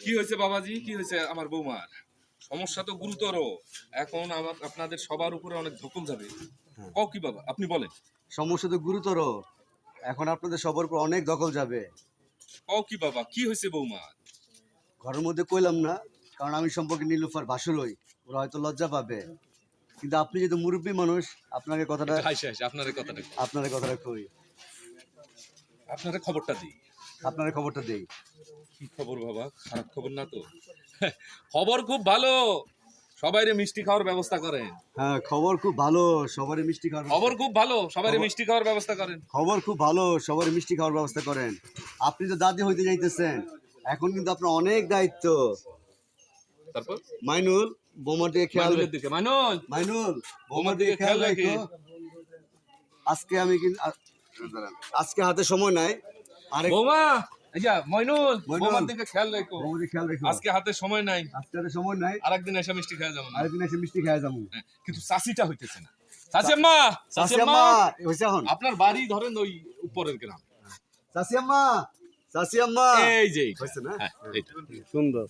কি হয়েছে বাবাজি, কি হয়েছে আমার বৌমার? সমস্যা তো গুরুতর। এখন আপনাদের সবার উপরে অনেক ধকল যাবে। কও কি বাবা, আপনি বলেন। সমস্যা তো গুরুতর। এখন আপনাদের সবার উপর অনেক দখল যাবে। কও কি বাবা, কি হয়েছে বৌমা? ঘরের মধ্যে কইলাম না, কারণ আমি সম্পর্কে নীলুফার ভাসুরই, ওরা হয়তো লজ্জা পাবে। কিন্তু আপনি যেহেতু মুরব্বী মানুষ, আপনাকে কথাটা হাসি হাসি আপনার কথাটা কই। আপনার কথাটা কই, আপনারা খবরটা দিই। আপনার খবরটা দেই। কি খবর বাবা? খারাপ খবর না তো? খবর খুব ভালো। সবাইরে মিষ্টি খাওয়ার ব্যবস্থা করেন। হ্যাঁ, খবর খুব ভালো, সবারই মিষ্টি খাওয়ার খবর খুব ভালো, সবাইরে মিষ্টি খাওয়ার ব্যবস্থা করেন। খবর খুব ভালো, সবারই মিষ্টি খাওয়ার ব্যবস্থা করেন। আপনি তো দাদি হইতে যাইতেছেন, এখন কিন্তু আপনার অনেক দায়িত্ব। তারপর মাইনুল, বোমার দিকে খেয়াল মাইনুলের দিকে, মাইনুল মাইনুল, বোমার দিকে খেয়াল রাখো। আজকে আমি কিন্তু আজকে হাতে সময় নাই। আরেক বৌমা, এই যা মইনুল, মইনুল। বৌমার দিকে খেয়াল রাখো। বোমার দিকে খেয়াল রাখো। আজকে হাতে সময় নাই, আজকে হাতে সময় নাই, আরেকদিন এসে মিষ্টি খাওয়া যাবো না। আরেকদিন এসে মিষ্টি খেয়ে যাবো। কিন্তু চাষিটা হইতেছে না। চাচিয়াম্মা, চাচিয়াম্মা, হয়েছে এখন? আপনার বাড়ি ধরেন ওই উপরের গ্রাম। চাচিয়াম্মা, চাচিয়াম্মা, এই যে এইটা। হয়েছে না? হ্যাঁ, এইটা। সুন্দর।